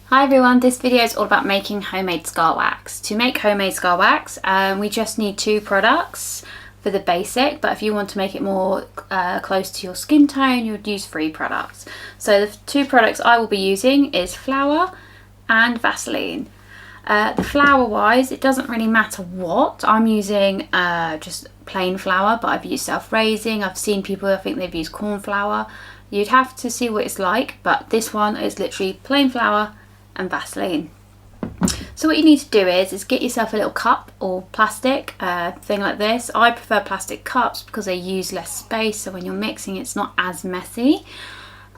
Hi everyone, this video is all about making homemade scar wax. To make homemade scar wax, we just need 2 products for the basic, but if you want to make it more close to your skin tone, you would use 3 products. So the 2 products I will be using is flour and Vaseline. The flour wise, it doesn't really matter what. I'm using just plain flour, but I've used self-raising. I've seen people, I think they've used corn flour. You'd have to see what it's like, but this one is literally plain flour and Vaseline. So what you need to do is get yourself a little cup or plastic thing like this. I prefer plastic cups because they use less space, so when you're mixing it's not as messy.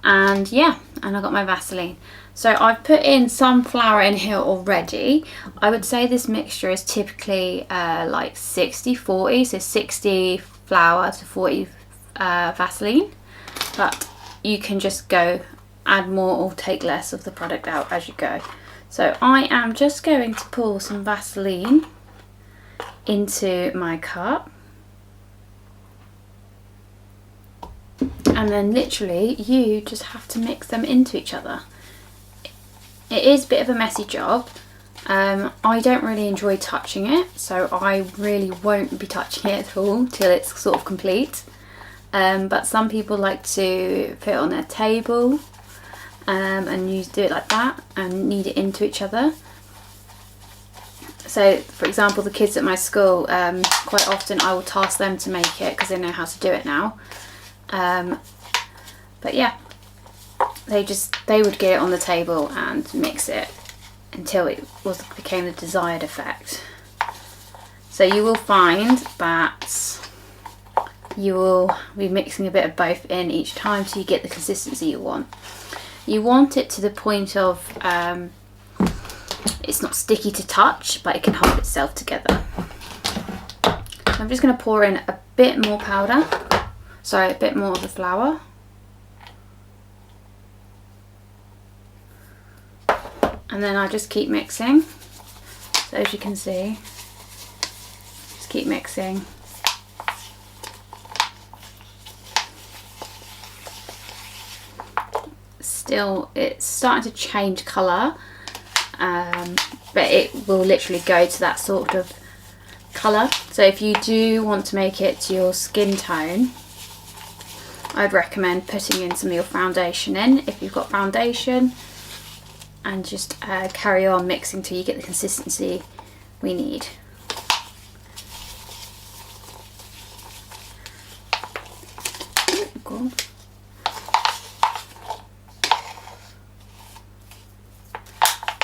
And yeah, and I got my Vaseline. So I've put in some flour in here already. I would say this mixture is typically like 60-40, so 60 flour to 40 Vaseline, but you can just go add more or take less of the product out as you go. So I am just going to pour some Vaseline into my cup, and then literally you just have to mix them into each other. It is a bit of a messy job. I don't really enjoy touching it, so I really won't be touching it at all till it's sort of complete. But some people like to put it on their table and do it like that and knead it into each other. So for example, the kids at my school, quite often I will task them to make it because they know how to do it now. But yeah, they would get it on the table and mix it until it became the desired effect. So you will find that you will be mixing a bit of both in each time so you get the consistency you want. You want it to the point of it's not sticky to touch, but it can hold itself together. So I'm just going to pour in a bit more powder, sorry, a bit more of the flour. And then I just keep mixing. So as you can see, just keep mixing. Still, it's starting to change colour, but it will literally go to that sort of colour. So if you do want to make it to your skin tone, I'd recommend putting in some of your foundation in if you've got foundation, and just carry on mixing till you get the consistency we need. Cool.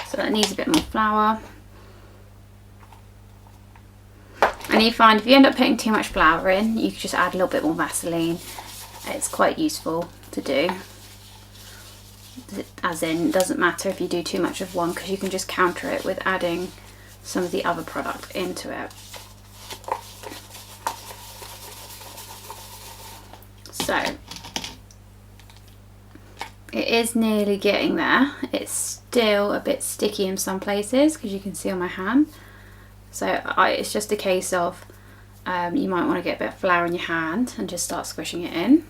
So that needs a bit more flour. And you find if you end up putting too much flour in, you can just add a little bit more Vaseline. It's quite useful to do. As in, it doesn't matter if you do too much of one, because you can just counter it with adding some of the other product into it. So it is nearly getting there. It's still a bit sticky in some places because you can see on my hand. So it's just a case of you might want to get a bit of flour in your hand and just start squishing it in.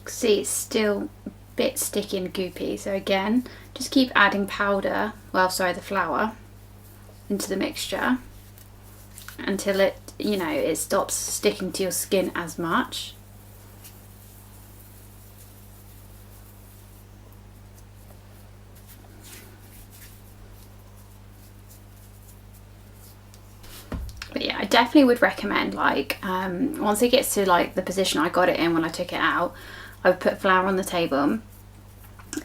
See, it's still a bit sticky and goopy, so again, just keep adding powder, well sorry, the flour into the mixture until it, you know, it stops sticking to your skin as much. But yeah, I definitely would recommend, like, once it gets to like the position I got it in when I took it out, I would put flour on the table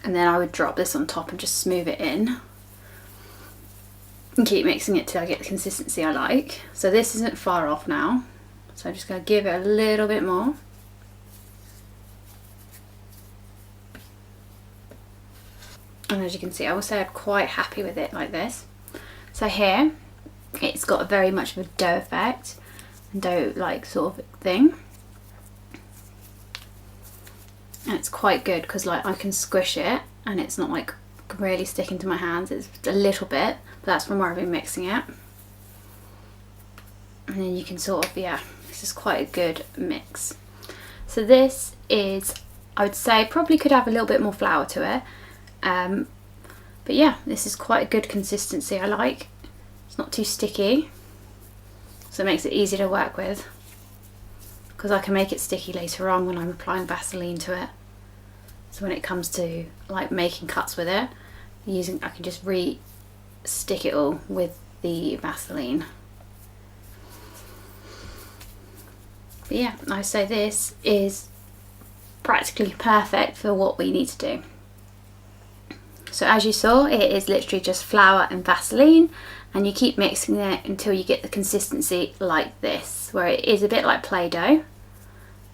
and then I would drop this on top and just smooth it in and keep mixing it till I get the consistency I like. So this isn't far off now, so I'm just going to give it a little bit more. And as you can see, I will say I'm quite happy with it like this. So here it's got a very much of a dough effect, and dough like sort of thing. And it's quite good because like I can squish it and it's not like really sticking to my hands. It's a little bit, but that's from where I've been mixing it. And then you can sort of, yeah, this is quite a good mix. So this is, I would say, probably could have a little bit more flour to it. But yeah, this is quite a good consistency I like. It's not too sticky, so it makes it easy to work with, because I can make it sticky later on when I'm applying Vaseline to it. So when it comes to like making cuts with it, I can just re-stick it all with the Vaseline. But yeah, I say this is practically perfect for what we need to do. So as you saw, it is literally just flour and Vaseline, and you keep mixing it until you get the consistency like this, where it is a bit like Play-Doh.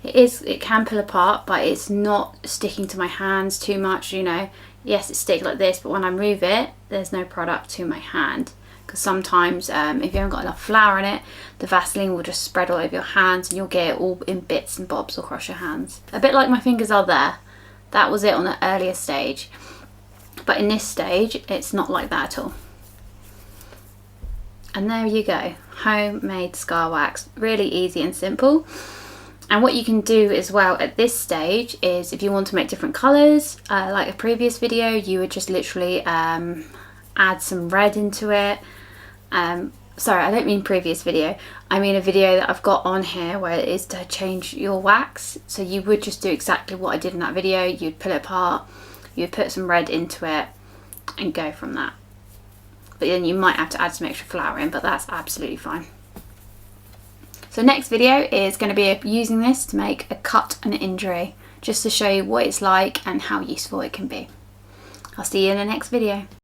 It can pull apart, but it's not sticking to my hands too much, you know. Yes, it sticks like this, but when I move it, there's no product to my hand. Because sometimes if you haven't got enough flour in it, the Vaseline will just spread all over your hands and you'll get it all in bits and bobs across your hands. A bit like my fingers are there. That was it on the earlier stage. But in this stage, it's not like that at all. And there you go, homemade scar wax. Really easy and simple. And what you can do as well at this stage is, if you want to make different colours, like a previous video, you would just literally add some red into it. Sorry, I don't mean previous video. I mean a video that I've got on here where it is to change your wax. So you would just do exactly what I did in that video. You'd pull it apart, you'd put some red into it and go from that. But then you might have to add some extra flour in, but that's absolutely fine. So next video is going to be using this to make a cut and injury, just to show you what it's like and how useful it can be. I'll see you in the next video.